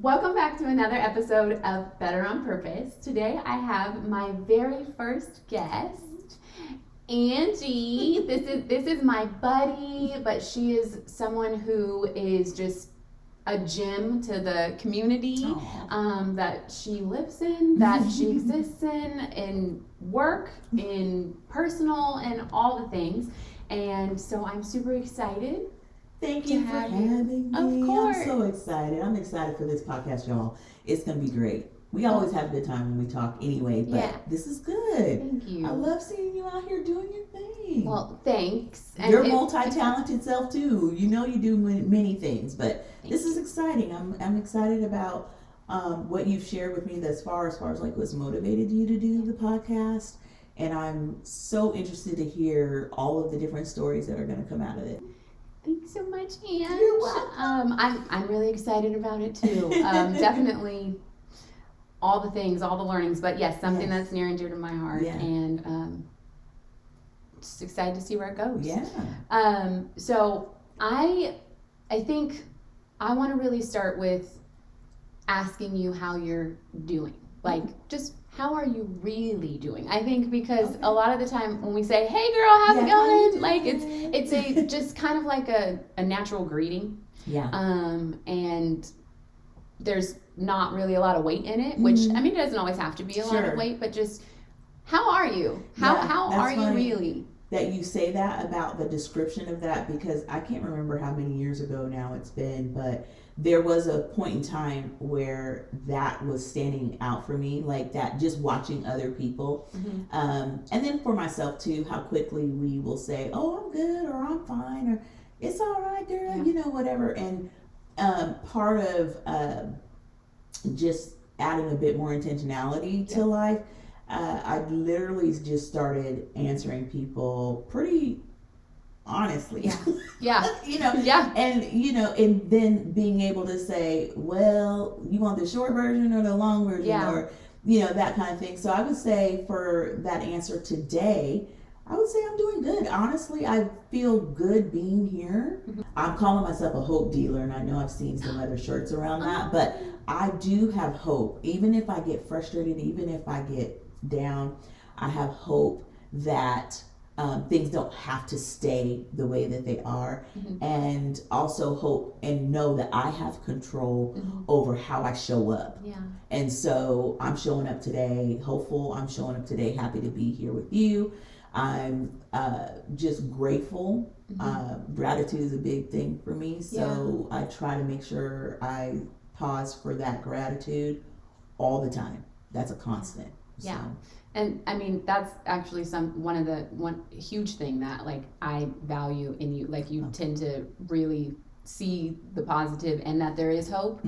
Welcome back to another episode of Better on Purpose. Today I have my very first guest, Angie. This is my buddy, but she is someone who is just a gem to the community that she lives in, that she exists in work, in personal, and all the things. And so I'm super excited. Thank you for having me. Of course. I'm so excited. I'm excited for this podcast, y'all. It's going to be great. We always have a good time when we talk anyway, but this is good. Thank you. I love seeing you out here doing your thing. Well, thanks. Your multi-talented self, too. You know you do many things, but this is exciting. I'm excited about what you've shared with me thus far as like what's motivated you to do the podcast. And I'm so interested to hear all of the different stories that are going to come out of it. Thanks so much, Ange. You're welcome. I'm really excited about it too. Definitely all the things, all the learnings, but yes, something that's near and dear to my heart, and just excited to see where it goes. Yeah. So I think I want to really start with asking you how you're doing. Like, just how are you really doing? I think because a lot of the time when we say, "Hey, girl, how's it going?" Like it's a just kind of like a natural greeting. Yeah. And there's not really a lot of weight in it, which I mean, it doesn't always have to be a lot of weight, but just how are you? How are you really? That you say that about the description of that, because I can't remember how many years ago now it's been, but there was a point in time where that was standing out for me, like that, just watching other people. And then for myself too, how quickly we will say, "Oh, I'm good," or "I'm fine," or "It's all right, girl," you know, whatever. And part of just adding a bit more intentionality to life, I literally just started answering people pretty honestly. Yeah. You know, and you know, and then being able to say, "Well, you want the short version or the long version," or you know, that kind of thing. So I would say for that answer today, I would say I'm doing good. Honestly, I feel good being here. I'm calling myself a hope dealer, and I know I've seen some other shirts around that, but I do have hope. Even if I get frustrated, even if I get down, I have hope that things don't have to stay the way that they are, and also hope and know that I have control over how I show up. And so I'm showing up today hopeful. I'm showing up today happy to be here with you. I'm just grateful. Gratitude is a big thing for me, so I try to make sure I pause for that gratitude all the time. That's a constant. So. And I mean, that's actually one huge thing that like I value in you. Like you tend to really see the positive and that there is hope,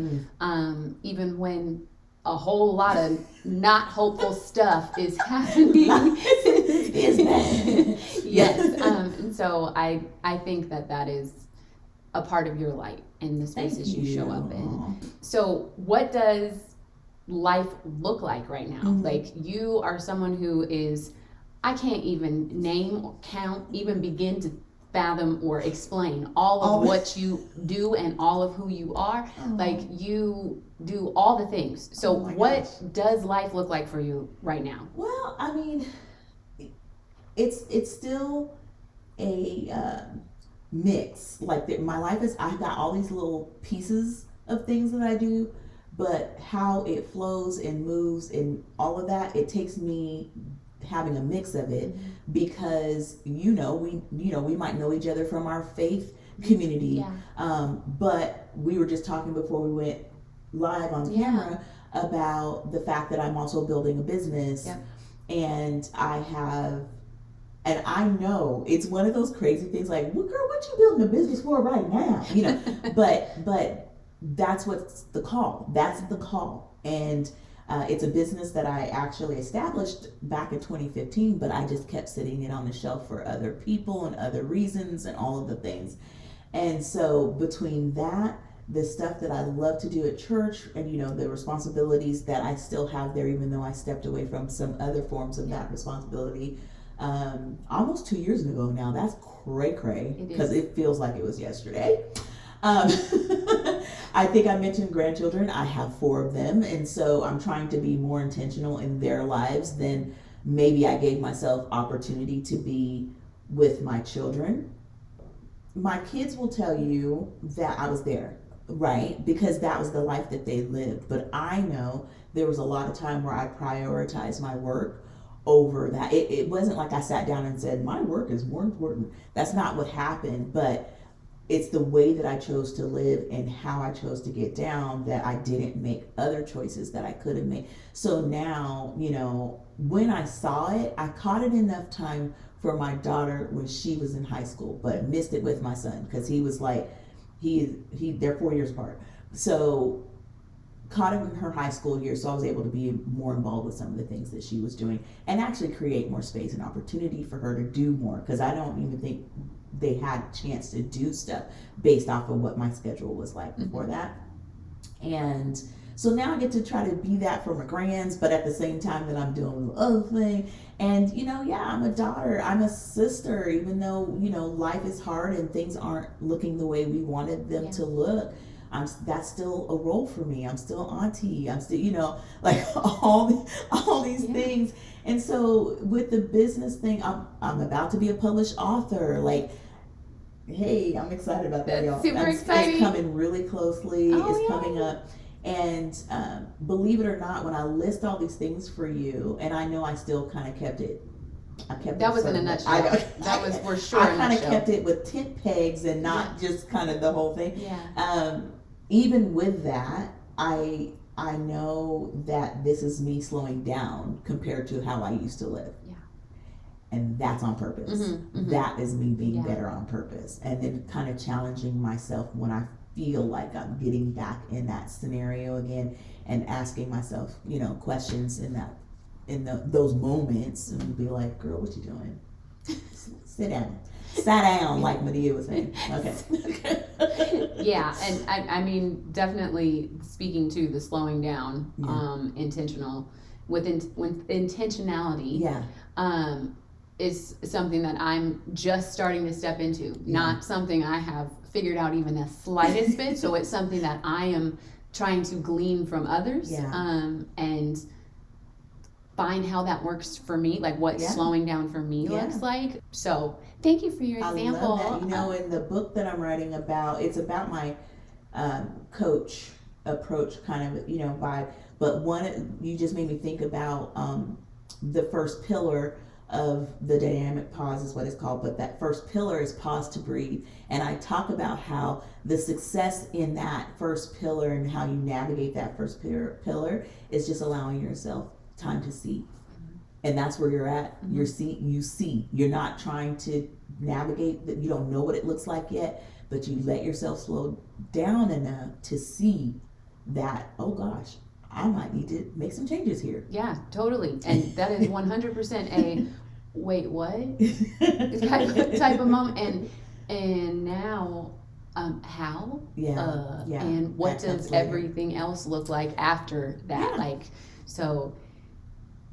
even when a whole lot of not hopeful stuff is happening. Is bad. Yes. And so I think that is a part of your light in the spaces you show up in. So what does life look like right now? Like you are someone who is, I can't even name or count, even begin to fathom or explain all of what you do and all of who you are. Like you do all the things. So what does life look like for you right now? Well, I mean, it's still a mix. Like my life is, I've got all these little pieces of things that I do, but how it flows and moves and all of that, it takes me having a mix of it, because we might know each other from our faith community, but we were just talking before we went live on camera about the fact that I'm also building a business, and I know it's one of those crazy things like, well, girl, what you building a business for right now? You know, but that's what's the call. That's the call. And it's a business that I actually established back in 2015, but I just kept sitting it on the shelf for other people and other reasons and all of the things. And so between that, the stuff that I love to do at church, and the responsibilities that I still have there, even though I stepped away from some other forms of that responsibility almost 2 years ago now. That's cray because it feels like it was yesterday. I think I mentioned grandchildren. I have 4 of them, and so I'm trying to be more intentional in their lives than maybe I gave myself opportunity to be with my children. My kids will tell you that I was there, right? Because that was the life that they lived. But I know there was a lot of time where I prioritized my work over that. It wasn't like I sat down and said, my work is more important. That's not what happened. But it's the way that I chose to live and how I chose to get down that I didn't make other choices that I could have made. So now, when I saw it, I caught it enough time for my daughter when she was in high school, but missed it with my son because he was like, they're 4 years apart. So caught him in her high school year, so I was able to be more involved with some of the things that she was doing and actually create more space and opportunity for her to do more, because I don't even think they had a chance to do stuff based off of what my schedule was like before that. And so now I get to try to be that for my grands, but at the same time that I'm doing the other thing. And I'm a daughter, I'm a sister, even though life is hard and things aren't looking the way we wanted them to look. That's still a role for me. I'm still auntie. I'm still, like all these things. And so with the business thing, I'm about to be a published author. Like, hey, I'm excited about that, y'all. Super exciting. It's coming really closely. It's coming up. And believe it or not, when I list all these things for you, and I know I still kind of kept it. That was in a nutshell. That was for sure. I kind of kept it with tent pegs and not just kind of the whole thing. Yeah. Even with that, I know that this is me slowing down compared to how I used to live. Yeah. And that's on purpose. Mm-hmm, mm-hmm. That is me being better on purpose. And then kind of challenging myself when I feel like I'm getting back in that scenario again and asking myself, questions in those moments, and be like, girl, what you doing? Sit down. Sat down, like Medea was saying. Okay. Yeah, and I mean, definitely speaking to the slowing down, intentional, with intentionality, is something that I'm just starting to step into. Not something I have figured out even the slightest bit. So it's something that I am trying to glean from others, and find how that works for me, like what slowing down for me looks like. So thank you for your example. I love that. In the book that I'm writing about, it's about my coach approach kind of, vibe. But you just made me think about the first pillar of the dynamic pause is what it's called. But that first pillar is pause to breathe. And I talk about how the success in that first pillar and how you navigate that first pillar is just allowing yourself time to see. And that's where you're at. You see. You're not trying to navigate that. You don't know what it looks like yet, but you let yourself slow down enough to see that, oh gosh, I might need to make some changes here. Yeah, totally. And that is 100% a wait, what? type of moment. And now how? And what does everything else look like after that? So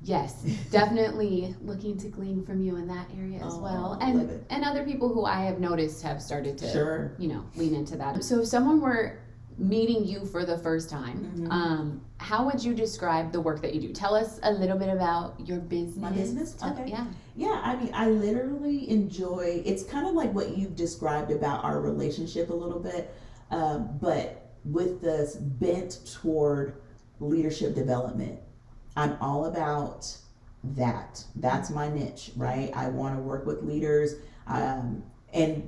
yes, definitely looking to glean from you in that area as well. And other people who I have noticed have started to, lean into that. So if someone were meeting you for the first time, how would you describe the work that you do? Tell us a little bit about your business. My business? Okay. Yeah, I mean, I literally enjoy, it's kind of like what you've described about our relationship a little bit, but with this bent toward leadership development. I'm all about that. That's my niche, right? I want to work with leaders, and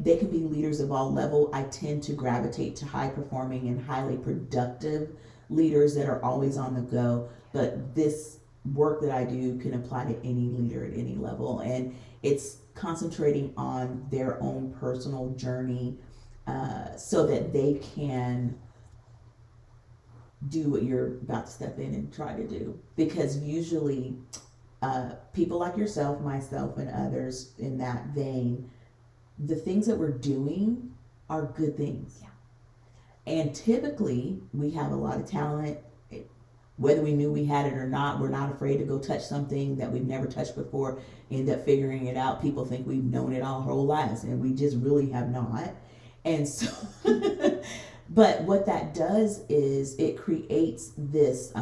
they can be leaders of all level. I tend to gravitate to high performing and highly productive leaders that are always on the go. But this work that I do can apply to any leader at any level, and it's concentrating on their own personal journey, so that they can do what you're about to step in and try to do. Because usually people like yourself, myself, and others in that vein, the things that we're doing are good things. And typically we have a lot of talent. Whether we knew we had it or not, we're not afraid to go touch something that we've never touched before, end up figuring it out. People think we've known it our whole lives, and we just really have not. And so But what that does is it creates this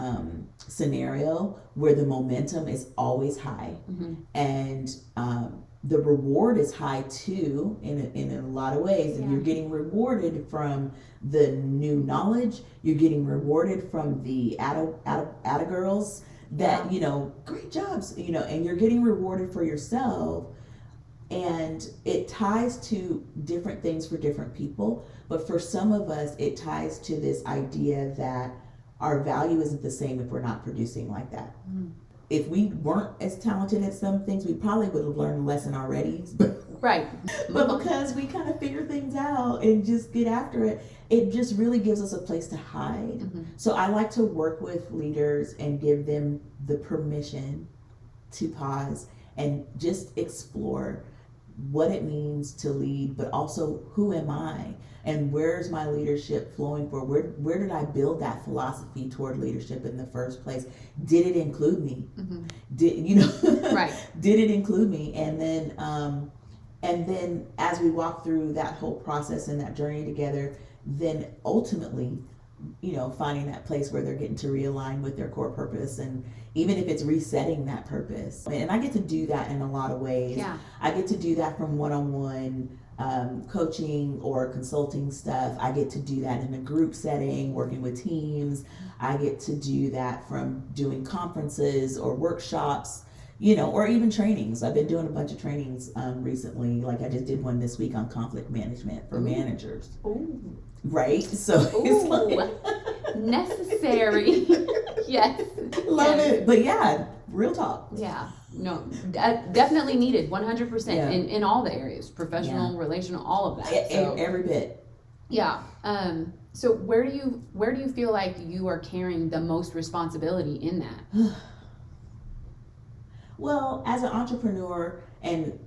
scenario where the momentum is always high, and the reward is high too in a lot of ways, and you're getting rewarded from the new knowledge. You're getting rewarded from the Atta girls that great jobs, and you're getting rewarded for yourself. And it ties to different things for different people, but for some of us it ties to this idea that our value isn't the same if we're not producing like that. If we weren't as talented at some things, we probably would have learned a lesson already. Right. But because we kind of figure things out and just get after it, it just really gives us a place to hide. So I like to work with leaders and give them the permission to pause and just explore what it means to lead, but also who am I and where's my leadership flowing for? Where did I build that philosophy toward leadership in the first place? Did it include me? Did right? Did it include me? And then as we walk through that whole process and that journey together, then ultimately, finding that place where they're getting to realign with their core purpose, and even if it's resetting that purpose. And I get to do that in a lot of ways. I get to do that from one-on-one coaching or consulting stuff. I get to do that in a group setting, working with teams. I get to do that from doing conferences or workshops, or even trainings. I've been doing a bunch of trainings recently. Like I just did one this week on conflict management for managers. Right? So it's like necessary. Yes. Love it. But yeah, real talk. Yeah. No, definitely needed 100% in all the areas, professional, relational, all of that. So, every bit. Yeah. So where do you feel like you are carrying the most responsibility in that? Well, as an entrepreneur and,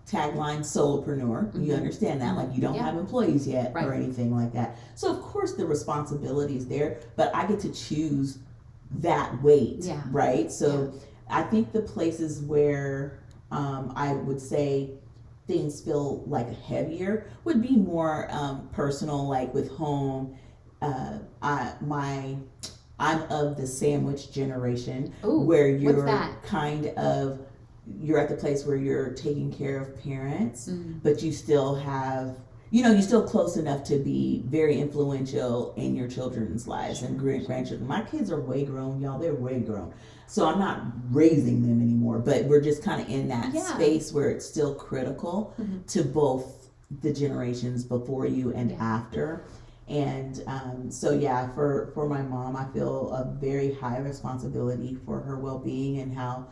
tagline solopreneur, you understand that, like you don't have employees yet or anything like that. So of course the responsibility is there, but I get to choose that weight, right? So I think the places where I would say things feel like heavier would be more personal, like with home. I'm of the sandwich generation. Ooh, where you're what's that? You're at the place where you're taking care of parents, but you still have, you're still close enough to be very influential in your children's lives and grandchildren. My kids are way grown, y'all. They're way grown. So I'm not raising them anymore, but we're just kind of in that space where it's still critical to both the generations before you and after. And for my mom, I feel a very high responsibility for her well-being and how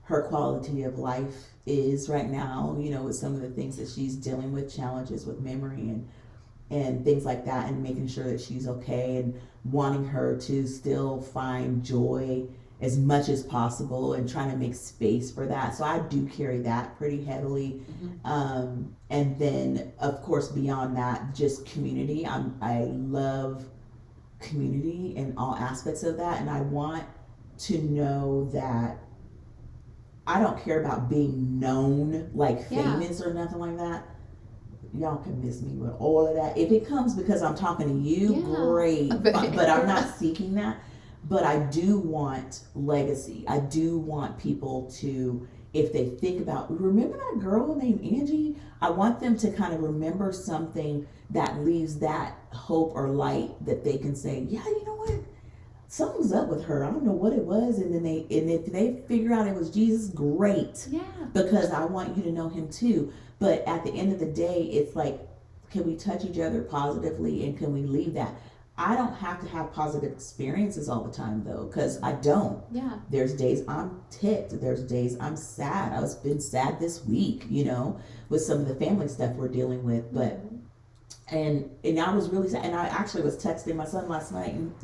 her quality of life is right now, with some of the things that she's dealing with, challenges with memory and things like that, and making sure that she's okay and wanting her to still find joy as much as possible and trying to make space for that. So I do carry that pretty heavily. And then of course beyond that, just community. I love community in all aspects of that, and I want to know that I don't care about being known, like famous or nothing like that. Y'all can miss me with all of that. If it comes because I'm talking to you, great. But I'm not seeking that. But I do want legacy. I do want people to, if they think about, remember that girl named Angie? I want them to kind of remember something that leaves that hope or light that they can say, yeah, you know what? Something's up with her. I don't know what it was. And if they figure out it was Jesus, great. Yeah. Because I want you to know him too. But at the end of the day, it's like, can we touch each other positively and can we leave that? I don't have to have positive experiences all the time though, because I don't. Yeah. There's days I'm ticked. There's days I'm sad. I've been sad this week, with some of the family stuff we're dealing with. But and I was really sad. And I actually was texting my son last night, and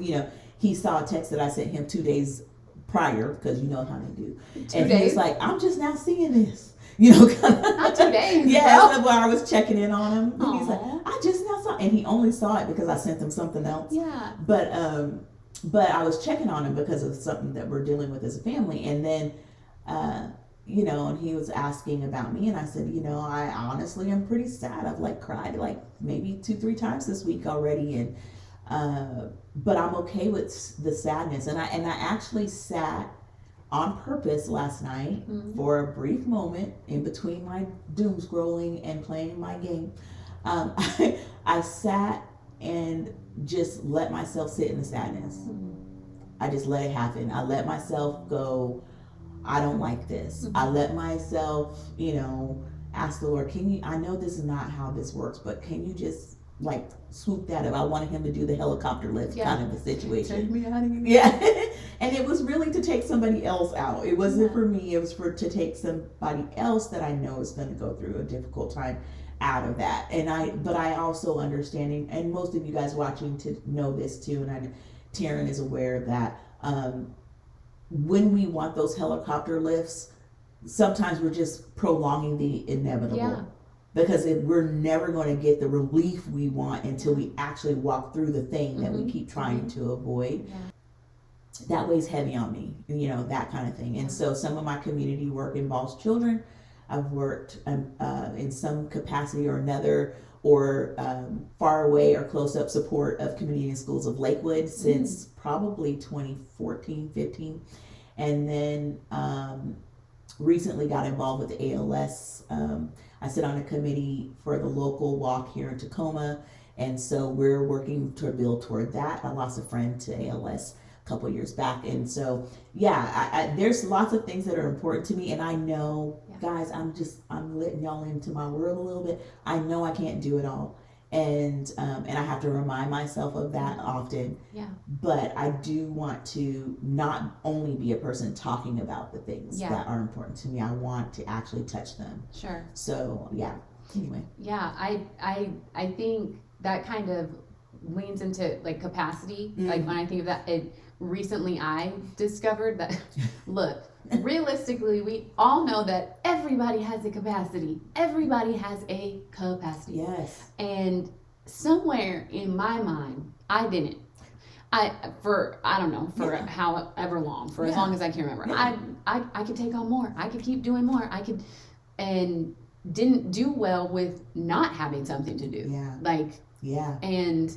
he saw a text that I sent him 2 days prior, because you know how they do. 2 days. He was like, I'm just now seeing this. Not 2 days. Yeah, that's why I was checking in on him. And he's like, I just now saw it. And he only saw it because I sent him something else. Yeah. But I was checking on him because of something that we're dealing with as a family. And then you know, and he was asking about me, and I said, you know, I honestly am pretty sad. I've like cried like maybe 2-3 times this week already, and but I'm okay with the sadness. And I actually sat on purpose last night for a brief moment in between my doom scrolling and playing my game. I sat and just let myself sit in the sadness. I just let it happen. I let myself go, I don't like this. I let myself, you know, ask the Lord, can you, I know this is not how this works, but can you just like swoop that up? I wanted him to do the helicopter lift kind of a situation. Take me out of here. Yeah. And it was really to take somebody else out. It wasn't for me. It was to take somebody else that I know is going to go through a difficult time out of that. But I also understanding, and most of you guys watching to know this too, and Teryn is aware that when we want those helicopter lifts, sometimes we're just prolonging the inevitable. Yeah. Because we're never going to get the relief we want until we actually walk through the thing that we keep trying to avoid. Yeah. That weighs heavy on me, you know, that kind of thing. And so some of my community work involves children. I've worked in some capacity or another, or far away or close up support of community and schools of Lakewood since probably 2014, 15. And then recently got involved with the ALS. I sit on a committee for the local walk here in Tacoma. And so we're working to build toward that. I lost a friend to ALS a couple of years back. And so, yeah, there's lots of things that are important to me. And I know, guys, I'm letting y'all into my world a little bit. I know I can't do it all. And I have to remind myself of that often. Yeah. But I do want to not only be a person talking about the things that are important to me. I want to actually touch them. Sure. So yeah. Anyway. Yeah, I think that kind of leans into like capacity. Like when I think of that, recently I discovered that look, realistically, we all know that everybody has a capacity. Everybody has a capacity. Yes. And somewhere in my mind, I didn't. I don't know, for however long, for as long as I can remember. I could take on more. I could keep doing more. And didn't do well with not having something to do. Yeah. And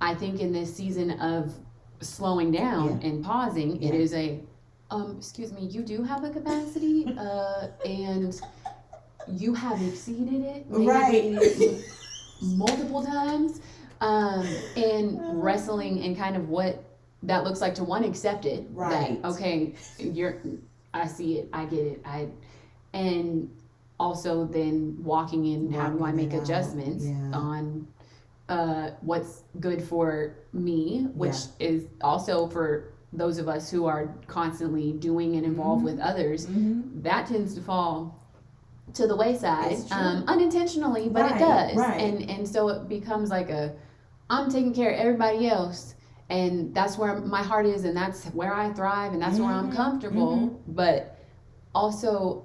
I think in this season of slowing down and pausing, it is excuse me, you do have a capacity, and you have exceeded it multiple times, and wrestling and kind of what that looks like to one, accept it. Right. That, okay, I see it, I get it, and also then walking in, how do I make adjustments on what's good for me, which is also for those of us who are constantly doing and involved with others, that tends to fall to the wayside, unintentionally, but it does. And so it becomes like I'm taking care of everybody else, and that's where my heart is, and that's where I thrive, and that's where I'm comfortable. But also,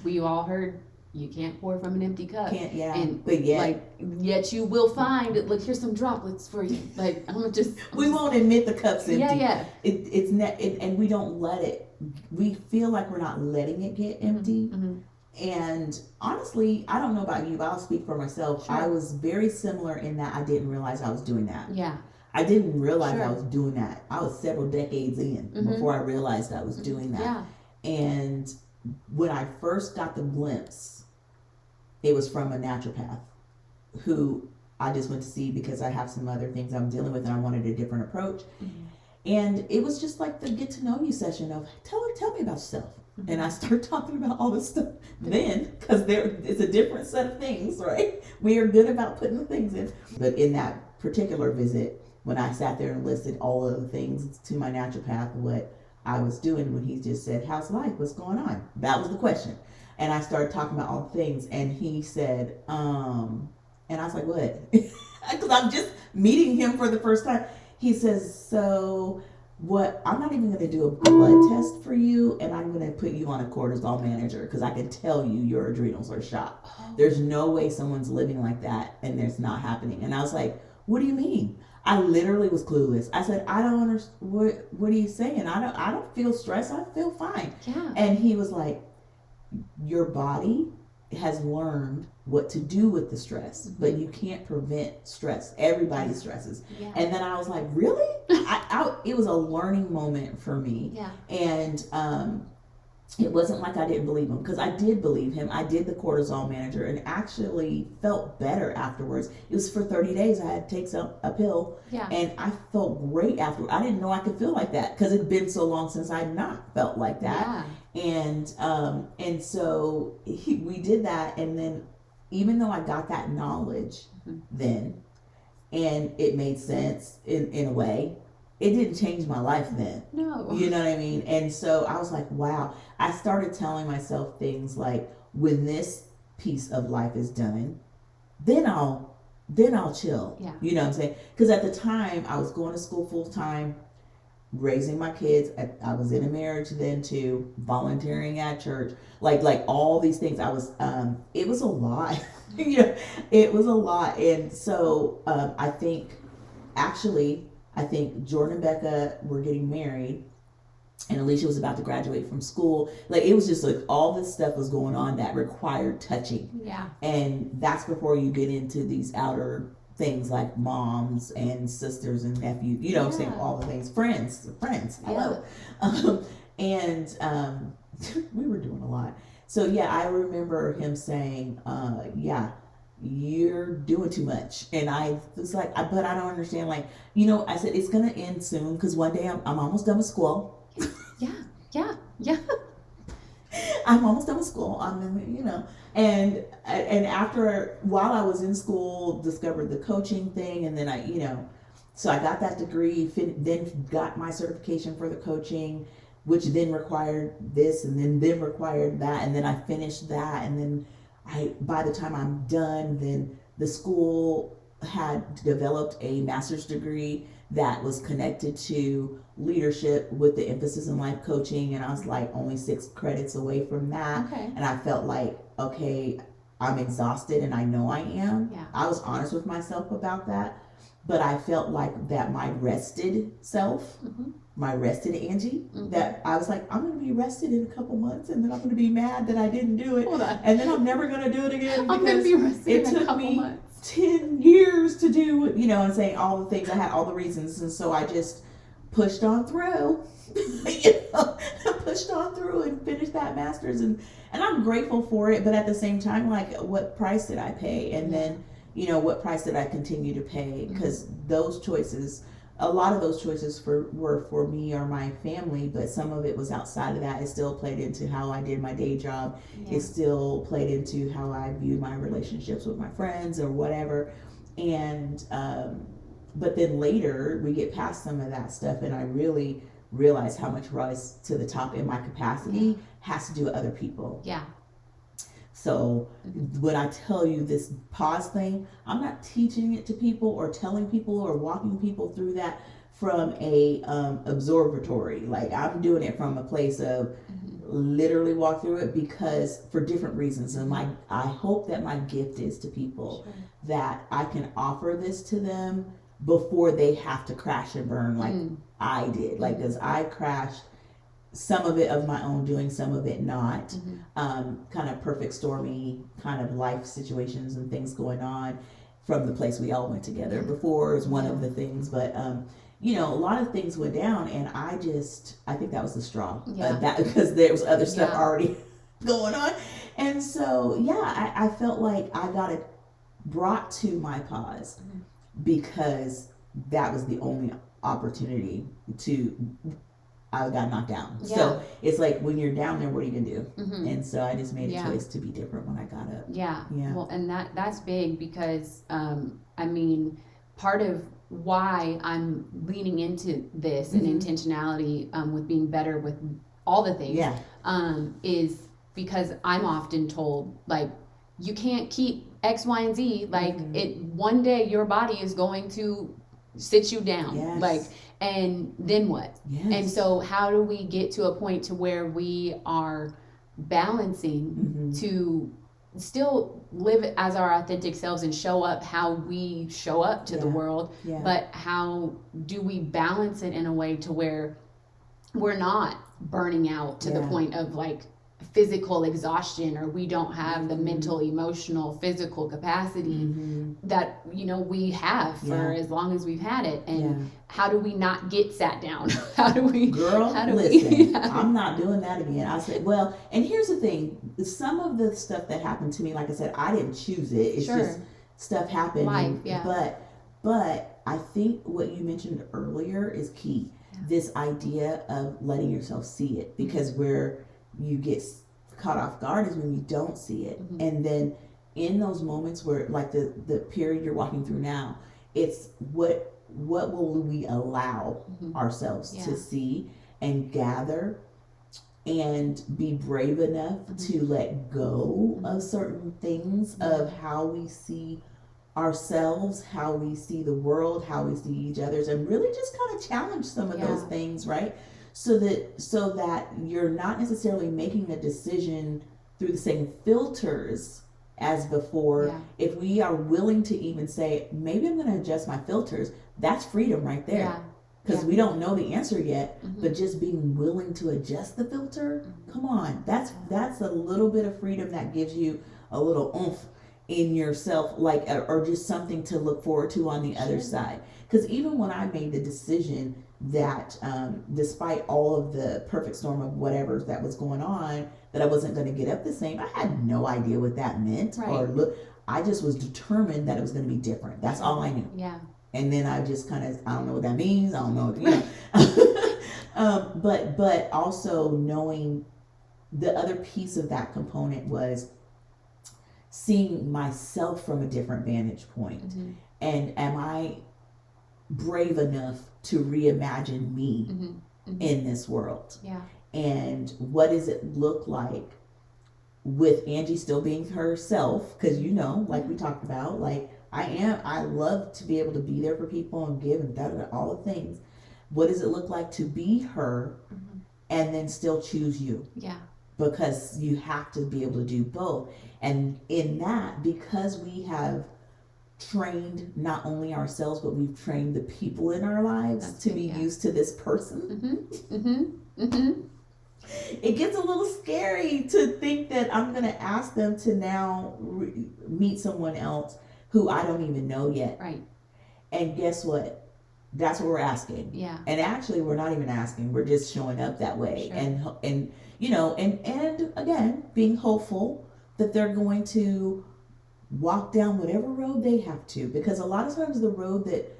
we all heard, you can't pour from an empty cup. Yet you will find it. Look, here's some droplets for you. Like, we won't admit the cup's empty. It's not, and we don't let it. We feel like we're not letting it get empty. And honestly, I don't know about you, but I'll speak for myself. Sure. I was very similar in that I didn't realize I was doing that. Yeah. I didn't realize I was doing that. I was several decades in before I realized I was doing that. Yeah. And when I first got the glimpse, it was from a naturopath who I just went to see because I have some other things I'm dealing with and I wanted a different approach. And it was just like the get to know you session of tell me about yourself. And I started talking about all this stuff then, because it's a different set of things, right? We are good about putting the things in. But in that particular visit, when I sat there and listed all of the things to my naturopath, what I was doing, when he just said, how's life? What's going on? That was the question. And I started talking about all the things, and he said, and I was like, what? Because I'm just meeting him for the first time. He says, so what, I'm not even going to do a blood test for you, and I'm going to put you on a cortisol manager because I can tell you your adrenals are shot. There's no way someone's living like that and it's not happening. And I was like, what do you mean? I literally was clueless. I said, I don't understand. What are you saying? I don't feel stressed. I feel fine. Yeah. And he was like, your body has learned what to do with the stress, but you can't prevent stress. Everybody stresses. Yeah. And then I was like, really? It was a learning moment for me. Yeah. And it wasn't like I didn't believe him, because I did believe him. I did the cortisol manager and actually felt better afterwards. It was for 30 days. I had to take a pill, yeah. and I felt great after. I didn't know I could feel like that because it'd been so long since I'd not felt like that. Yeah. And so we did that, and then even though I got that knowledge then, and it made sense in a way, it didn't change my life then. No. You know what I mean? And so I was like, wow. I started telling myself things like, when this piece of life is done, then I'll chill. Yeah. You know what I'm saying? Because at the time I was going to school full time, raising my kids. I was in a marriage then too, volunteering at church, like all these things. I was, it was a lot. Yeah, it was a lot. And so I think Jordan and Becca were getting married, and Alicia was about to graduate from school. Like, it was just like all this stuff was going on that required touching. Yeah. And that's before you get into these outer things like moms and sisters and nephews, you know what I'm saying? All the things. Friends. Hello. Yeah. We were doing a lot. So yeah, I remember him saying, you're doing too much. And I was like, but I don't understand. Like, I said, it's going to end soon, because one day I'm almost done with school. Yeah. I'm almost done with school. And while I was in school, discovered the coaching thing. And then so I got that degree, then got my certification for the coaching, which then required this, and then required that. And then I finished that. And then by the time I'm done, then the school had developed a master's degree that was connected to leadership with the emphasis in life coaching. And I was like only 6 credits away from that. Okay. And I felt like, okay, I'm exhausted, and I know I am. Yeah. I was honest with myself about that. But I felt like that my rested self, my rested Angie, that I was like, I'm going to be rested in a couple months, and then I'm going to be mad that I didn't do it. And then I'm never going to do it again, I'm going to be rested it in a took couple me months. 10 years to do it, I'm saying, all the things. I had all the reasons. And so I just pushed on through, pushed on through and finished that master's. And I'm grateful for it. But at the same time, like, what price did I pay? And then, what price did I continue to pay? Because those choices, a lot of those choices were for me or my family, but some of it was outside of that. It still played into how I did my day job. It still played into how I viewed my relationships with my friends or whatever. And but then later we get past some of that stuff, and I really realize how much rise to the top in my capacity has to do with other people. Yeah. So when I tell you this pause thing, I'm not teaching it to people or telling people or walking people through that from a observatory. Like, I'm doing it from a place of literally walk through it, because for different reasons. And I hope that my gift is to people that I can offer this to them before they have to crash and burn like I did. Like, because I crashed, some of it of my own doing, some of it not. Kind of perfect stormy kind of life situations and things going on from the place we all went together before is one of the things. But a lot of things went down, and I think that was the straw. That because there was other stuff already going on. And so I felt like I got it brought to my pause because that was the only opportunity I got knocked down. So it's like, when you're down there, what are you gonna do? And so I just made a choice to be different when I got up. Yeah. Well, and that's big, because part of why I'm leaning into this and intentionality with being better with all the things is because I'm often told, like, you can't keep X, Y, and Z. Like, one day your body is going to sit you down. Like, and then what? And so how do we get to a point to where we are balancing to still live as our authentic selves and show up how we show up to the world, but how do we balance it in a way to where we're not burning out to the point of like physical exhaustion, or we don't have the mental, emotional, physical capacity that, you know, we have for as long as we've had it. And how do we not get sat down? How do we, listen, I'm not doing that again. I said, well, and here's the thing, some of the stuff that happened to me, like I said, I didn't choose it. It's just stuff happened. Life, but I think what you mentioned earlier is key. This idea of letting yourself see it, because where you get caught off guard is when you don't see it. And then in those moments where, like the period you're walking through now, it's what will we allow ourselves to see and gather and be brave enough to let go of certain things of how we see ourselves, how we see the world, how we see each other's, and really just kind of challenge some of those things, right? So that you're not necessarily making a decision through the same filters as before. If we are willing to even say, maybe I'm going to adjust my filters, that's freedom right there. Because we don't know the answer yet, but just being willing to adjust the filter, come on, that's a little bit of freedom that gives you a little oomph in yourself, like, or just something to look forward to on the other side. Because even when I made the decision that despite all of the perfect storm of whatever that was going on, that I wasn't going to get up the same, I had no idea what that meant. Or look, I just was determined that it was going to be different. That's all I knew. And then I just kind of, I don't know what that means. I don't know, you know. But also knowing the other piece of that component was seeing myself from a different vantage point. And am I brave enough to reimagine me in this world? And what does it look like with Angie still being herself? Because, you know, like we talked about, like I love to be able to be there for people and give and all the things. What does it look like to be her and then still choose you? Because you have to be able to do both. And in that, because we have trained not only ourselves, but we've trained the people in our lives to be used to this person. It gets a little scary to think that I'm going to ask them to now meet someone else who I don't even know yet. And guess what? That's what we're asking. And actually, we're not even asking. We're just showing up that way. And you know, and again, being hopeful that they're going to walk down whatever road they have to, because a lot of times the road that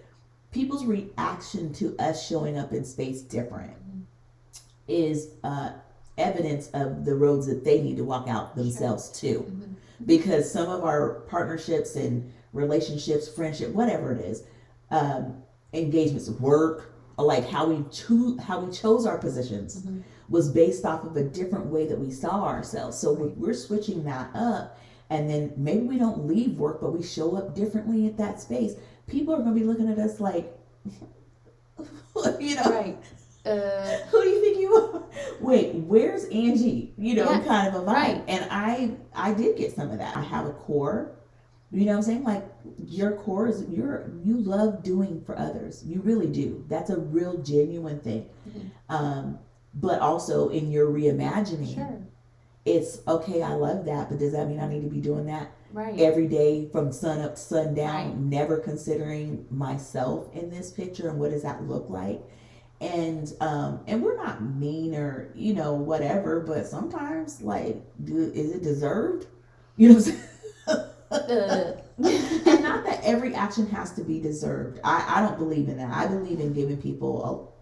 people's reaction to us showing up in space different is evidence of the roads that they need to walk out themselves too. Because some of our partnerships and relationships, friendship, whatever it is, engagements, work, like how we chose our positions was based off of a different way that we saw ourselves. So we're switching that up, and then maybe we don't leave work, but we show up differently at that space. People are going to be looking at us like, you know, who do you think you are? Wait, where's Angie? You know, kind of a vibe. And I did get some of that. I have a core. You know what I'm saying? Like, your core is you love doing for others. You really do. That's a real genuine thing. But also in your reimagining, it's okay, I love that, but does that mean I need to be doing that every day from sun up to sundown, never considering myself in this picture, and what does that look like? And we're not mean or, you know, whatever, but sometimes, like, is it deserved? You know what I'm saying? And not that every action has to be deserved. I don't believe in that. I believe in giving people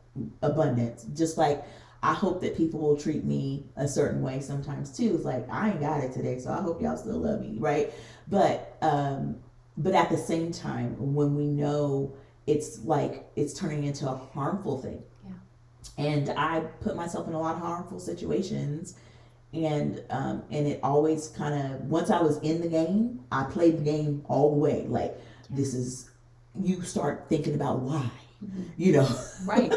abundance. Just like I hope that people will treat me a certain way sometimes too. It's like, I ain't got it today, so I hope y'all still love me, right? But at the same time, when we know it's like it's turning into a harmful thing, and I put myself in a lot of harmful situations. And it always kind of, once I was in the game, I played the game all the way. Like, this is, you start thinking about why, you know. Right.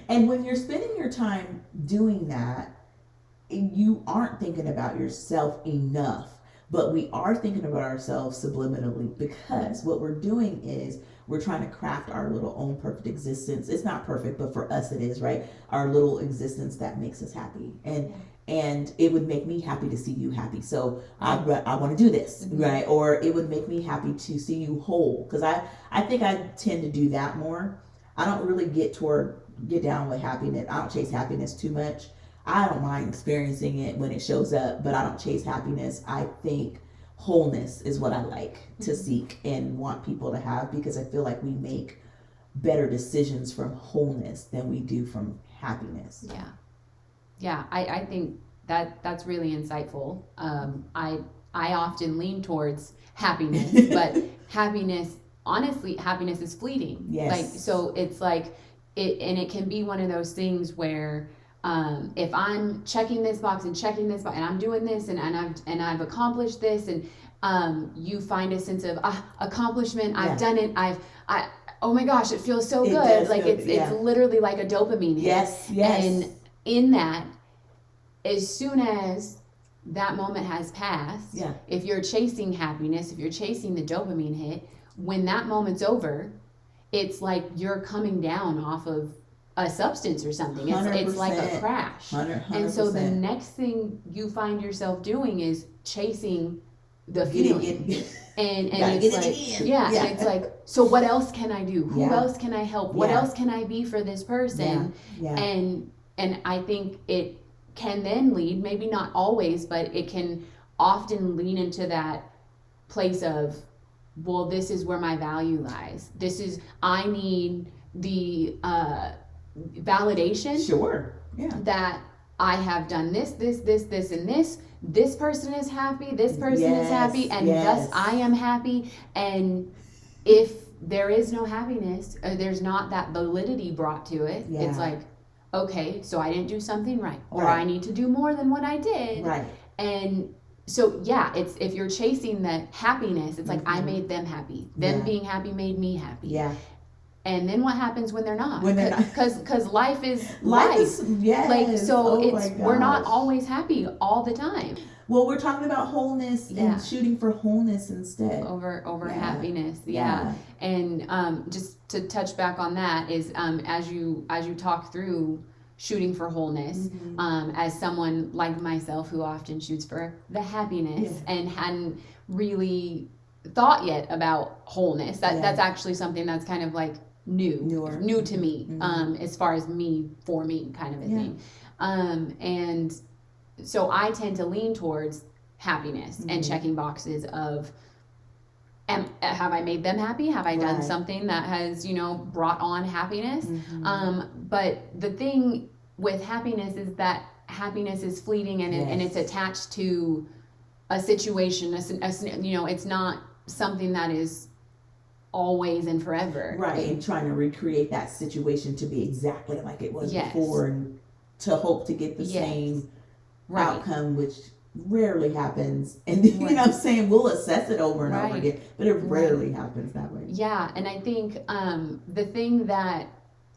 And when you're spending your time doing that, you aren't thinking about yourself enough. But we are thinking about ourselves subliminally, because what we're doing is we're trying to craft our little own perfect existence. It's not perfect, but for us it is, right? Our little existence that makes us happy. And it would make me happy to see you happy. So I want to do this, right? Or it would make me happy to see you whole. Because I think I tend to do that more. I don't really get down with happiness. I don't chase happiness too much. I don't mind experiencing it when it shows up, but I don't chase happiness. I think wholeness is what I like to seek and want people to have, because I feel like we make better decisions from wholeness than we do from happiness. Yeah, I think that's really insightful. I often lean towards happiness, but honestly, happiness is fleeting. Yes. Like, so it's like and it can be one of those things where if I'm checking this box and checking this box and I'm doing this and I've accomplished this, and you find a sense of accomplishment. I've done it. Oh my gosh, it feels so good. Like it's literally like a dopamine hit. Yes. And in that, as soon as that moment has passed, if you're chasing happiness, if you're chasing the dopamine hit, when that moment's over, it's like you're coming down off of a substance or something. It's like a crash. 100%. And so the next thing you find yourself doing is chasing the feeling. And it's like, and it's like, so what else can I do? Who else can I help? What else can I be for this person? And I think it can then lead, maybe not always, but it can often lean into that place of, well, this is where my value lies. I need the validation. Sure. Yeah. That I have done this, and this. This person is happy. This person is happy, and thus I am happy. And if there is no happiness, or there's not that validity brought to it, it's like, okay, so I didn't do something right, or I need to do more than what I did. Right. And so it's, if you're chasing the happiness, it's like, I made them happy. Them being happy made me happy. Yeah. And then what happens when they're not? Because life is life. Like, so we're not always happy all the time. Well, we're talking about wholeness and shooting for wholeness instead. Over happiness. Yeah. And just to touch back on that is as you talk through shooting for wholeness, as someone like myself who often shoots for the happiness and hadn't really thought yet about wholeness. That's actually something that's kind of like new to me, as far as for me kind of a thing. And so I tend to lean towards happiness and checking boxes of, have I made them happy? Have I done something that has, brought on happiness? But the thing with happiness is that happiness is fleeting, and it's attached to a situation, it's not something that is always and forever. Right. And trying to recreate that situation to be exactly like it was before, and to hope to get the same outcome, which rarely happens. And you know what I'm saying, we'll assess it over and over again, but it rarely happens that way. Yeah. And I think the thing that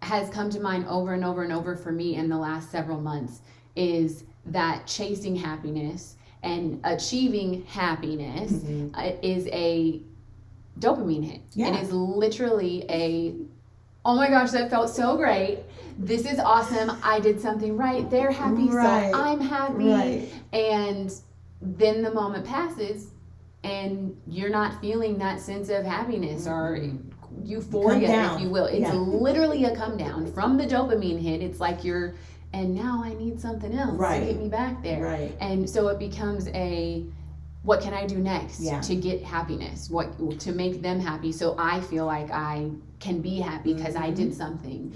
has come to mind over and over and over for me in the last several months is that chasing happiness and achieving happiness is a dopamine hit. It is literally oh my gosh, that felt so great. This is awesome. I did something right. They're happy, so I'm happy. And then the moment passes and you're not feeling that sense of happiness or euphoria, if you will. It's literally a come down from the dopamine hit. It's like and now I need something else to get me back there. And so it becomes what can I do next to get happiness? What to make them happy, so I feel like I can be happy because I did something.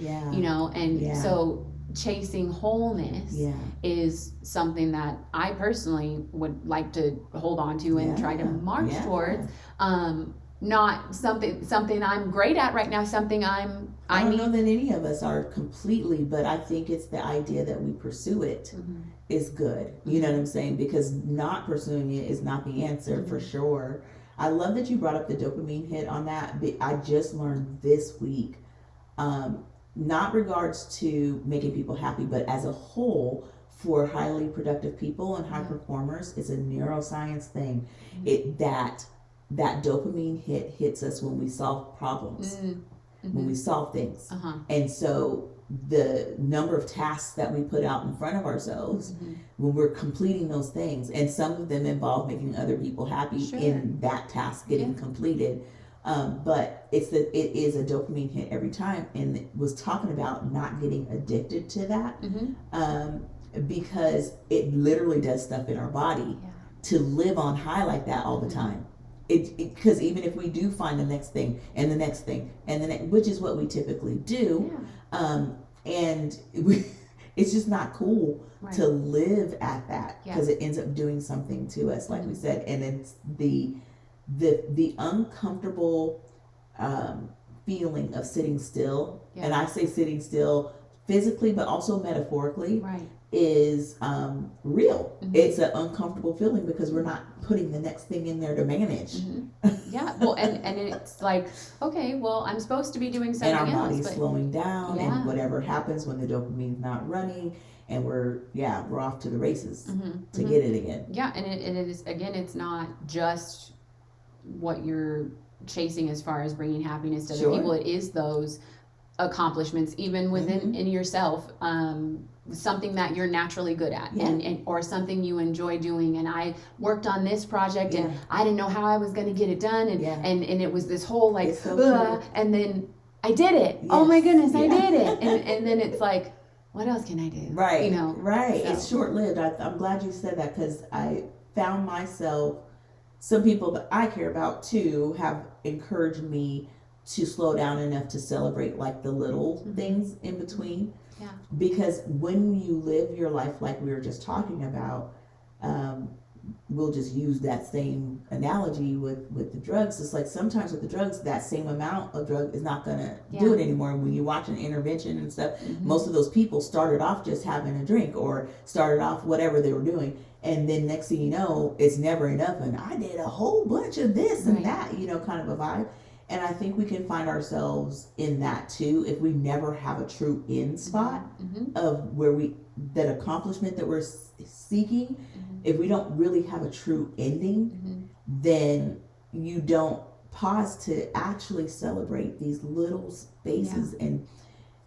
So chasing wholeness is something that I personally would like to hold on to and try to march towards. Not something I'm great at right now. Something I don't know that any of us are completely, but I think it's the idea that we pursue it is good. You know what I'm saying? Because not pursuing it is not the answer for sure. I love that you brought up the dopamine hit on that. But I just learned this week, not regards to making people happy, but as a whole, for highly productive people and high performers, it's a neuroscience thing. That dopamine hits us when we solve problems, when we solve things. And so the number of tasks that we put out in front of ourselves when we're completing those things, and some of them involve making other people happy in that task getting completed. But it is a dopamine hit every time, and it was talking about not getting addicted to that, because it literally does stuff in our body to live on high like that all the time. Because even if we do find the next thing and the next thing and the next, which is what we typically do, and it's just not cool to live at that, because it ends up doing something to us, like we said, and it's the uncomfortable feeling of sitting still, and I say sitting still physically but also metaphorically, is real. It's an uncomfortable feeling because we're not putting the next thing in there to manage. Well, and it's like, okay, well, I'm supposed to be doing something else, and our body's slowing down, and whatever happens when the dopamine's not running, and we're off to the races to get it again. And it is, again, it's not just what you're chasing as far as bringing happiness to other people. It is those accomplishments, even within in yourself, something that you're naturally good at, and or something you enjoy doing. And I worked on this project, and I didn't know how I was going to get it done, and it was this whole like, and then I did it. Oh my goodness, I did it, and then it's like, what else can I do? Right, you know, right. So. It's short lived. I'm glad you said that, because I found myself. Some people that I care about too have encouraged me to slow down enough to celebrate like the little things in between. Because when you live your life like we were just talking about, we'll just use that same analogy with the drugs. It's like sometimes with the drugs, that same amount of drug is not going to do it anymore. When you watch an intervention and stuff, most of those people started off just having a drink or started off whatever they were doing. And then next thing you know, it's never enough. And I did a whole bunch of this and that, you know, kind of a vibe. And I think we can find ourselves in that too if we never have a true end spot of where that accomplishment that we're seeking. If we don't really have a true ending, then you don't pause to actually celebrate these little spaces and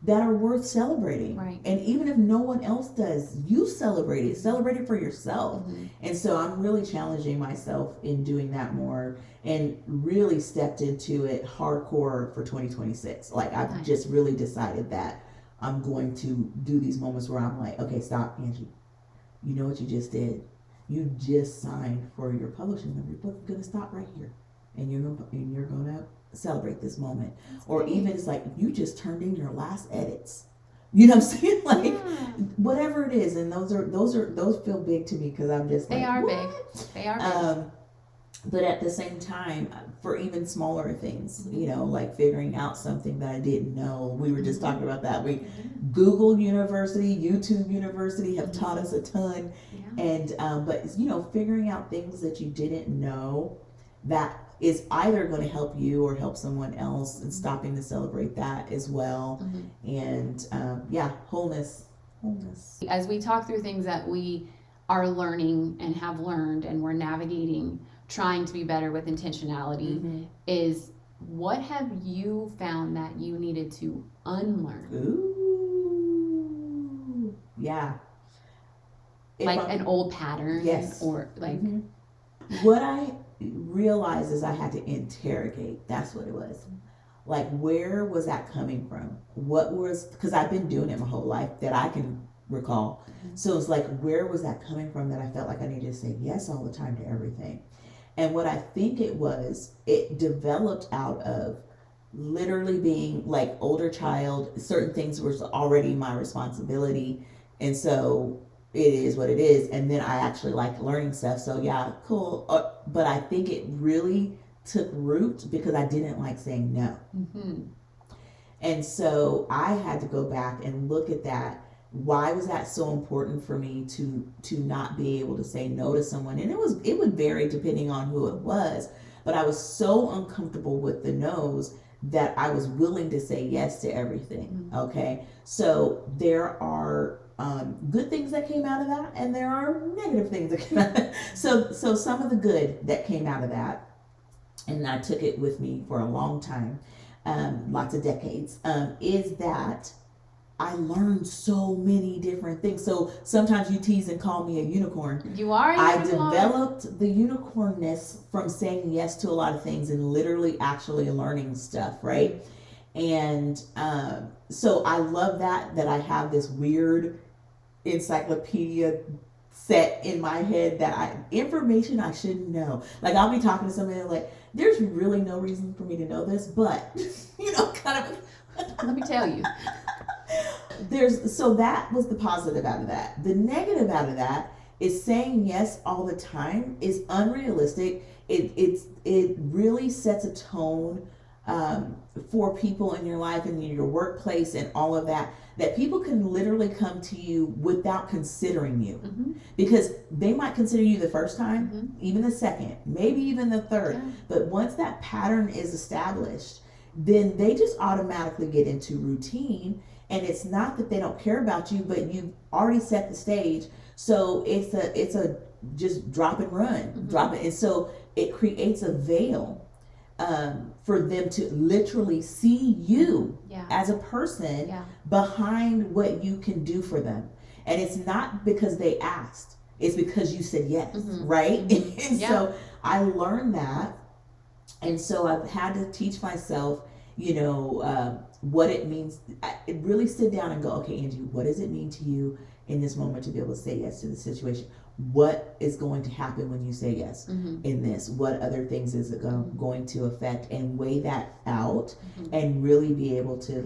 that are worth celebrating. And even if no one else does, you celebrate it for yourself. And so I'm really challenging myself in doing that more, and really stepped into it hardcore for 2026. Like I've just really decided that I'm going to do these moments where I'm like, okay, stop, Angie. You know what you just did? You just signed for your publishing of your book. I'm gonna stop right here, and you're gonna celebrate this moment. Or even it's like you just turned in your last edits. You know what I'm saying? Like whatever it is, and those feel big to me, because I'm just they like, are what? big. They are big. But at the same time, for even smaller things, you know, like figuring out something that I didn't know. We were just talking about that. Google University, YouTube University have taught us a ton. And, but, you know, figuring out things that you didn't know that is either going to help you or help someone else, and stopping to celebrate that as well. And, wholeness. As we talk through things that we are learning and have learned and we're navigating, trying to be better with intentionality, is what have you found that you needed to unlearn? Ooh, yeah. Like an old pattern? Yes. Or like... What I realized is I had to interrogate. That's what it was. Like, where was that coming from? What was... Because I've been doing it my whole life that I can recall. So it's like, where was that coming from that I felt like I needed to say yes all the time to everything? And what I think it developed out of literally being like older child. Certain things were already my responsibility. And so it is what it is. And then I actually like learning stuff. So yeah, cool. But I think it really took root because I didn't like saying no. And so I had to go back and look at that. Why was that so important for me to not be able to say no to someone? And it would vary depending on who it was, but I was so uncomfortable with the no's that I was willing to say yes to everything. Okay, so there are good things that came out of that, and there are negative things that came out of that. So some of the good that came out of that, and I took it with me for a long time, lots of decades, is that I learned so many different things. So sometimes you tease and call me a unicorn. You are a unicorn. I developed the unicornness from saying yes to a lot of things and literally actually learning stuff, right? And so I love that I have this weird encyclopedia set in my head information I shouldn't know. Like I'll be talking to somebody like, there's really no reason for me to know this, but kind of. Let me tell you. So that was the positive out of that. The negative out of that is saying yes all the time is unrealistic. It really sets a tone for people in your life and in your workplace and all of that people can literally come to you without considering you. Mm-hmm. Because they might consider you the first time, even the second, maybe even the third. Yeah. But once that pattern is established, then they just automatically get into routine. And it's not that they don't care about you, but you've already set the stage. So it's a just drop and run, drop it. And so it creates a veil for them to literally see you as a person behind what you can do for them. And it's not because they asked, it's because you said yes, right? And so I learned that. And so I've had to teach myself, what it means. Really sit down and go, okay, Angie, what does it mean to you in this moment to be able to say yes to the situation? What is going to happen when you say yes in this? What other things is it going to affect? And weigh that out and really be able to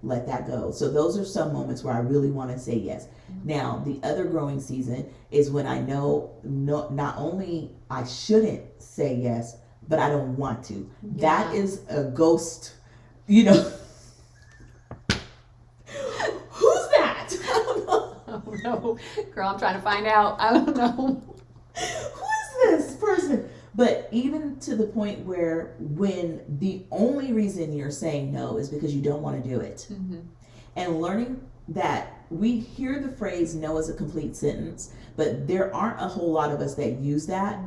let that go. So those are some moments where I really want to say yes. Now, the other growing season is when I know not only I shouldn't say yes, but I don't want to. That is a ghost, Who's that? I don't know. Oh no, girl, I'm trying to find out. I don't know. Who is this person? But even to the point where when the only reason you're saying no is because you don't want to do it. And learning that we hear the phrase no as a complete sentence, but there aren't a whole lot of us that use that.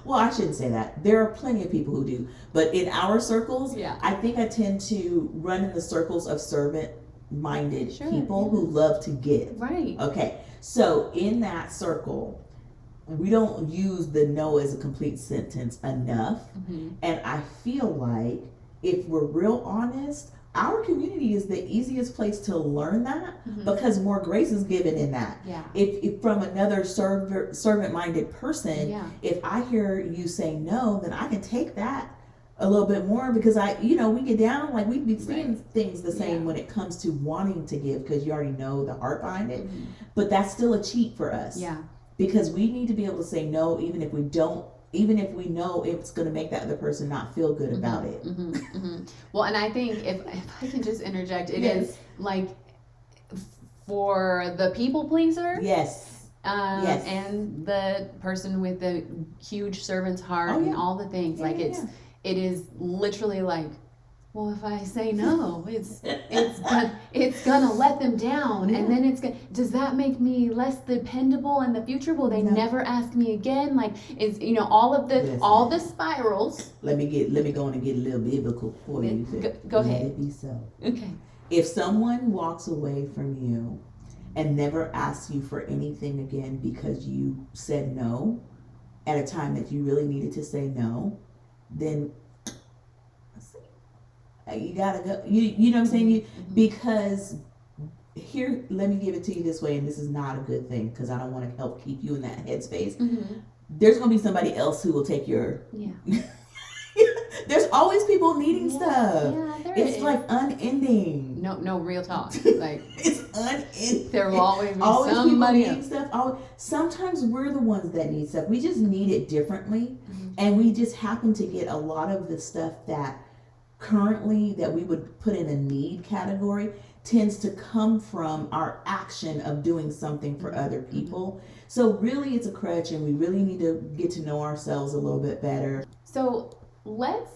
Well, I shouldn't say that. There are plenty of people who do. But in our circles, I think I tend to run in the circles of servant-minded people who love to give. Right. Okay. So in that circle, we don't use the no as a complete sentence enough. And I feel like if we're real honest, our community is the easiest place to learn that because more grace is given in that. If from another servant-minded person, if I hear you say no, then I can take that a little bit more because we get down, like we be seeing things the same when it comes to wanting to give because you already know the heart behind it. But that's still a cheat for us. Because we need to be able to say no even if we know it's going to make that other person not feel good about it. Well, and I think if I can just interject, it is like for the people pleaser. And the person with the huge servant's heart and all the things. It is literally like, well, if I say no, it's gonna let them down, and then does that make me less dependable in the future? Will they never ask me again? Like, is all of the spirals. Let me go on and get a little biblical for you. Go ahead. Let it be so. Okay. If someone walks away from you and never asks you for anything again because you said no at a time that you really needed to say no, then you gotta go. You know what I'm saying? Because here, let me give it to you this way, and this is not a good thing because I don't want to help keep you in that headspace. There's gonna be somebody else who will take your. There's always people needing stuff. It's like unending. No, real talk. Like it's unending. There will always be somebody people needing stuff. Sometimes we're the ones that need stuff. We just need it differently, and we just happen to get a lot of the stuff that currently that we would put in a need category tends to come from our action of doing something for other people. So really it's a crutch, and we really need to get to know ourselves a little bit better. So let's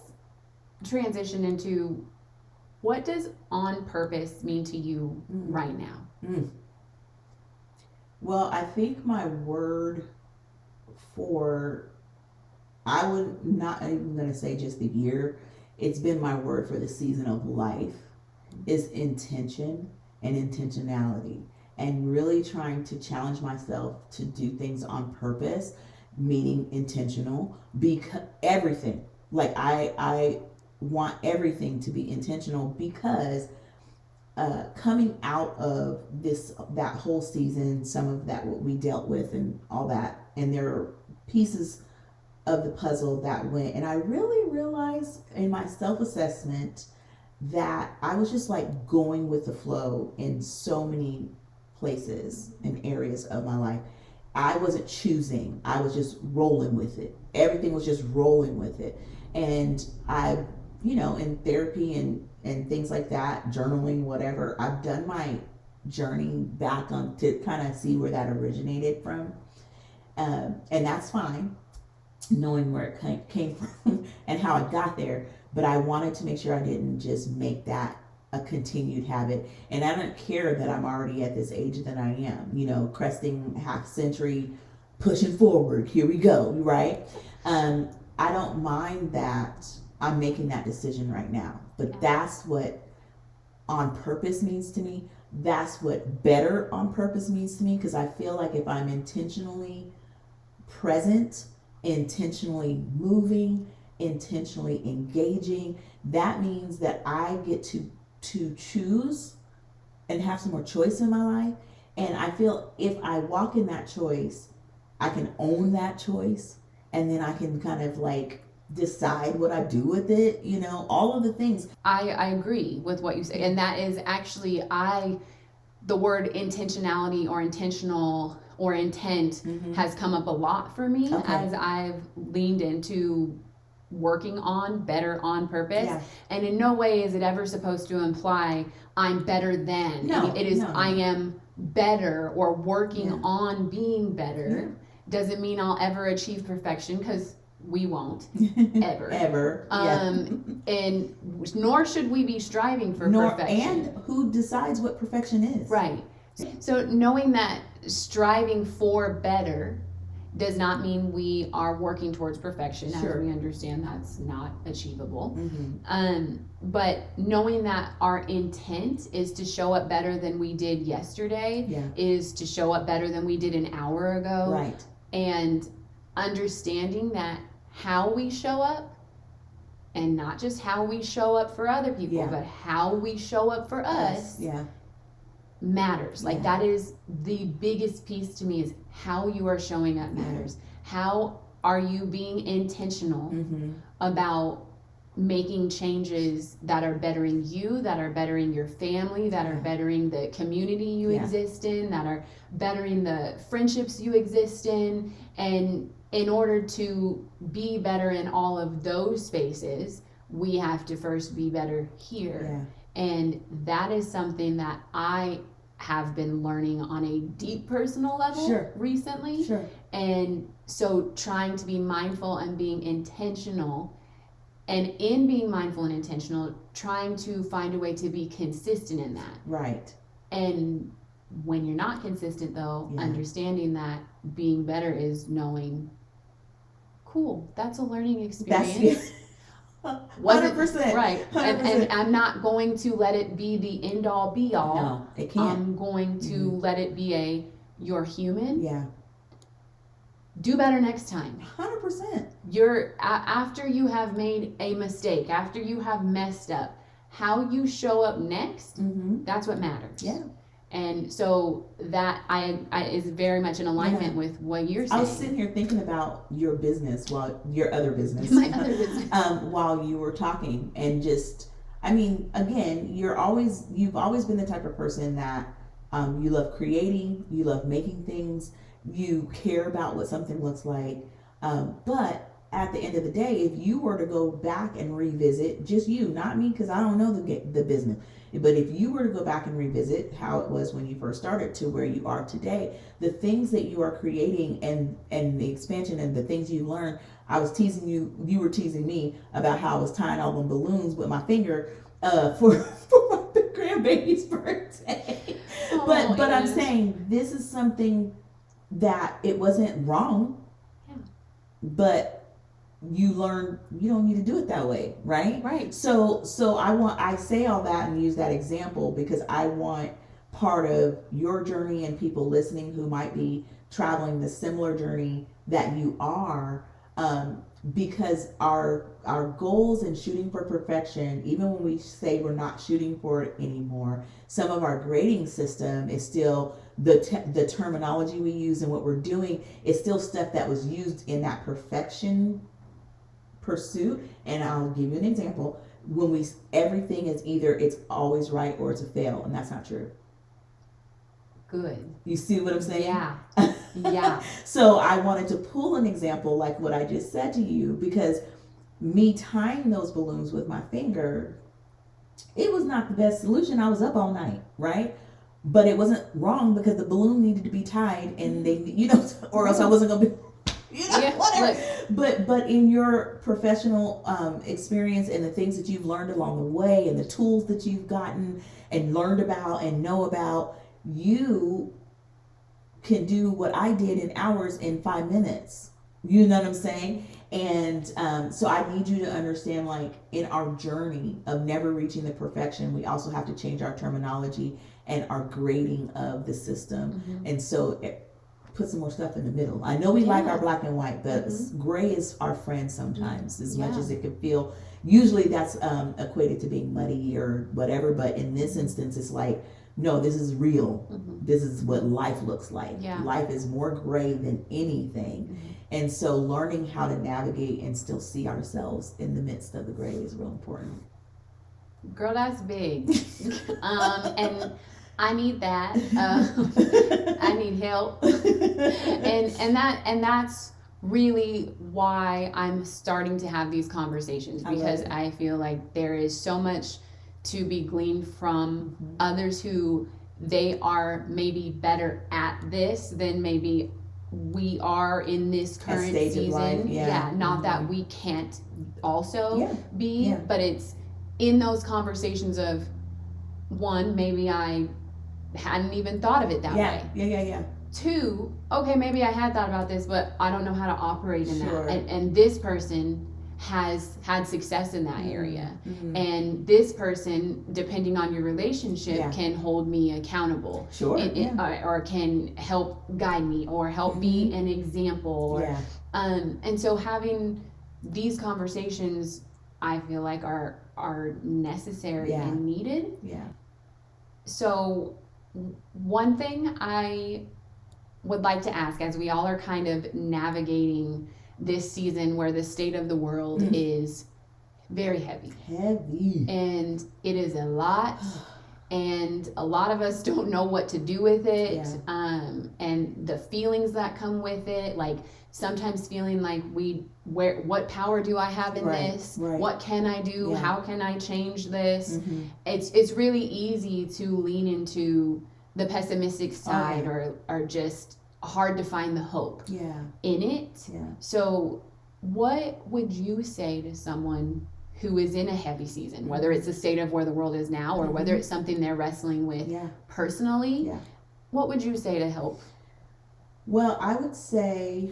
transition into what does on purpose mean to you right now? Well, I think my word for, I would not even going to say just the year, it's been my word for the season of life, is intention and intentionality. And really trying to challenge myself to do things on purpose, meaning intentional, because everything, like I want everything to be intentional because coming out of that whole season, some of that what we dealt with and all that, and there are pieces of the puzzle that went, and I really realized in my self-assessment that I was just like going with the flow in so many places and areas of my life. I wasn't choosing, I was just rolling with it. Everything was just rolling with it. And I, in therapy and things like that, journaling, whatever, I've done my journey back on to kind of see where that originated from. And that's fine, knowing where it came from and how I got there. But I wanted to make sure I didn't just make that a continued habit. And I don't care that I'm already at this age that I am, cresting half century, pushing forward. Here we go, right? I don't mind that I'm making that decision right now. But that's what on purpose means to me. That's what better on purpose means to me, because I feel like if I'm intentionally present, intentionally moving, intentionally engaging, that means that I get to choose and have some more choice in my life. And I feel if I walk in that choice, I can own that choice, and then I can kind of like decide what I do with it, all of the things. I agree with what you say. And that is actually, the word intentionality or intentional or intent has come up a lot for me as I've leaned into working on better on purpose. Yeah. And in no way is it ever supposed to imply I'm better than. No, it is I am better or working on being better. Doesn't mean I'll ever achieve perfection, because we won't ever. Ever. And nor should we be striving for perfection. And who decides what perfection is? Right. So knowing that striving for better does not mean we are working towards perfection, as we understand that's not achievable. But knowing that our intent is to show up better than we did yesterday, is to show up better than we did an hour ago. Right. And understanding that how we show up, and not just how we show up for other people, but how we show up for us, matters. Like that is the biggest piece to me, is how you are showing up matters. How are you being intentional about making changes that are bettering you, that are bettering your family, that are bettering the community you exist in, that are bettering the friendships you exist in. And in order to be better in all of those spaces, we have to first be better here. And that is something that I have been learning on a deep personal level recently. And so trying to be mindful and being intentional, and in being mindful and intentional, trying to find a way to be consistent in that. Right. And when you're not consistent, though, understanding that being better is knowing, cool, that's a learning experience. 100%. Right. 100%. And I'm not going to let it be the end all be all. No, it can't. I'm going to let it be you're human. Do better next time. 100%. After you have made a mistake, after you have messed up, how you show up next, that's what matters. And so that I is very much in alignment with what you're saying. I was sitting here thinking about your business, your other business. My other business. While you were talking, and again, you've always been the type of person that you love creating, you love making things, you care about what something looks like. But at the end of the day, if you were to go back and revisit, just you, not me, because I don't know the business, but if you were to go back and revisit how it was when you first started to where you are today, the things that you are creating and the expansion and the things you learned, I was teasing you, you were teasing me about how I was tying all them balloons with my finger for my grandbaby's birthday. but I'm saying this is something that it wasn't wrong. Yeah. But you learn you don't need to do it that way, right? Right. So I say all that and use that example because I want part of your journey and people listening who might be traveling the similar journey that you are, because our goals and shooting for perfection, even when we say we're not shooting for it anymore, some of our grading system is still the terminology we use and what we're doing is still stuff that was used in that perfection pursuit. And I'll give you an example. When everything is either it's always right or it's a fail, and that's not true. Good. You see what I'm saying? Yeah. Yeah. So I wanted to pull an example like what I just said to you, because me tying those balloons with my finger, it was not the best solution. I was up all night, right? But it wasn't wrong because the balloon needed to be tied and they, or else I wasn't going to be, whatever. But in your professional experience and the things that you've learned along the way and the tools that you've gotten and learned about and know about, you can do what I did in hours in 5 minutes. You know what I'm saying? And so I need you to understand, like, in our journey of never reaching the perfection, we also have to change our terminology and our grading of the system. Mm-hmm. And so put some more stuff in the middle. I know we like our black and white, but gray is our friend sometimes, as much as it can feel. Usually that's equated to being muddy or whatever, but in this instance, it's like, no, this is real. Mm-hmm. This is what life looks like. Yeah. Life is more gray than anything. Mm-hmm. And so learning how to navigate and still see ourselves in the midst of the gray is real important. Girl, that's big. And I need that. I need help. and that's really why I'm starting to have these conversations, because I feel like there is so much to be gleaned from others who they are maybe better at this than maybe we are in this current season. Not that we can't also be, but it's in those conversations of, one, maybe I hadn't even thought of it that way. Yeah. Two, okay, maybe I had thought about this, but I don't know how to operate in that. And this person has had success in that area. Mm-hmm. And this person, depending on your relationship, can hold me accountable. Or can help guide me or help be an example. And so having these conversations, I feel like are necessary and needed. So one thing I would like to ask, as we all are kind of navigating this season where the state of the world is very heavy. And it is a lot. And a lot of us don't know what to do with it. And the feelings that come with it, like sometimes feeling like what power do I have in this? What can I do? How can I change this? It's really easy to lean into the pessimistic side or just hard to find the hope in it. So what would you say to someone who is in a heavy season, whether it's the state of where the world is now or whether it's something they're wrestling with personally? What would you say to help? Well, I would say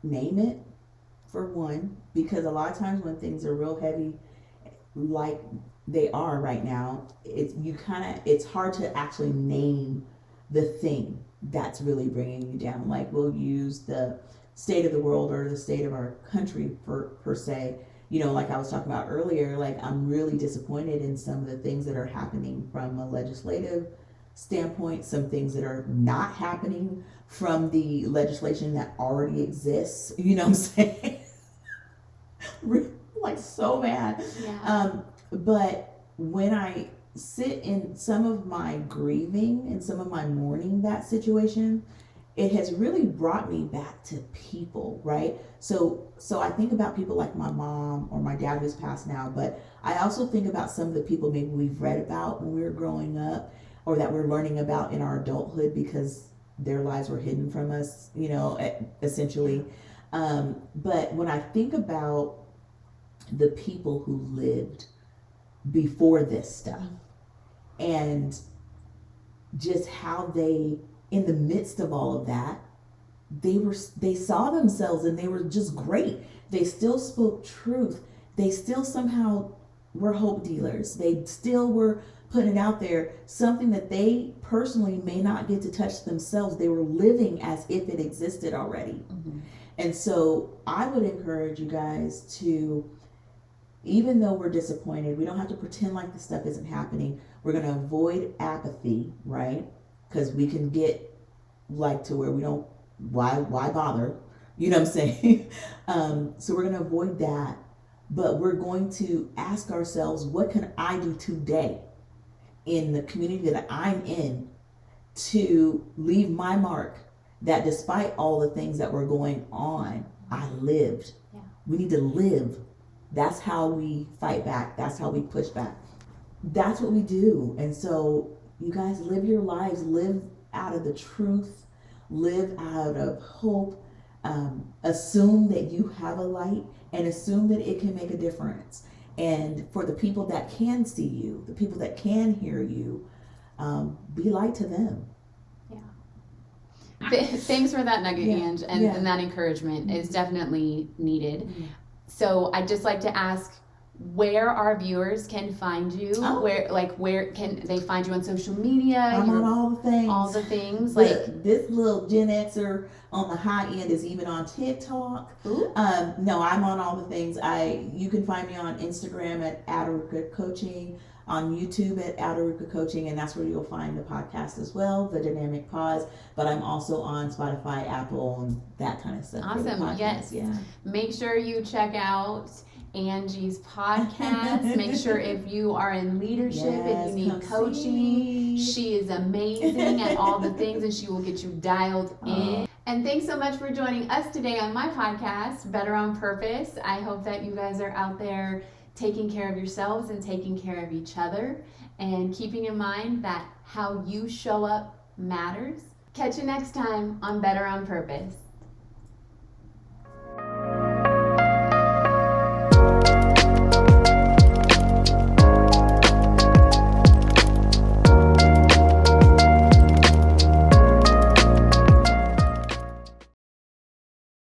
name it, for one, because a lot of times when things are real heavy, like they are right now, it's hard to actually name the thing that's really bringing you down. Like, we'll use the state of the world or the state of our country per se. Like I was talking about earlier, like I'm really disappointed in some of the things that are happening from a legislative standpoint, some things that are not happening from the legislation that already exists. You know what I'm saying? Like, so mad. But when I sit in some of my grieving and some of my mourning that situation, it has really brought me back to people, right? So I think about people like my mom or my dad who's passed now, but I also think about some of the people maybe we've read about when we were growing up or that we're learning about in our adulthood because their lives were hidden from us, essentially. But when I think about the people who lived before this stuff, and just how they, in the midst of all of that, they saw themselves and they were just great. They still spoke truth. They still somehow were hope dealers. They still were putting it out there, something that they personally may not get to touch themselves. They were living as if it existed already. Mm-hmm. And so I would encourage you guys to, even though we're disappointed, we don't have to pretend like the stuff isn't happening. We're going to avoid apathy, right? Because we can get like to where we don't, why bother? You know what I'm saying? So we're going to avoid that. But we're going to ask ourselves, what can I do today in the community that I'm in to leave my mark, that despite all the things that were going on, I lived. Yeah. We need to live. That's how we fight back. That's how we push back. That's what we do. And so you guys live your lives, live out of the truth, live out of hope, assume that you have a light and assume that it can make a difference. And for the people that can see you, the people that can hear you, be light to them. Yeah. Thanks for that nugget, Ange, and that encouragement is definitely needed. Mm-hmm. So I'd just like to ask where our viewers can find you. Oh. Where can they find you on social media? I'm on all the things. All the things. This little Gen Xer on the high end is even on TikTok. Ooh. No, I'm on all the things. You can find me on Instagram at Ataruka Coaching, on YouTube at Ataruka Coaching, and that's where you'll find the podcast as well, The Dynamic Pause. But I'm also on Spotify, Apple, and that kind of stuff. Awesome. Yes. Yeah. Make sure you check out Angie's podcast. Make sure if you are in leadership and you need coaching, she is amazing at all the things and she will get you dialed in. And thanks so much for joining us today on my podcast, Better on Purpose. I hope that you guys are out there taking care of yourselves and taking care of each other and keeping in mind that how you show up matters. Catch you next time on Better on Purpose.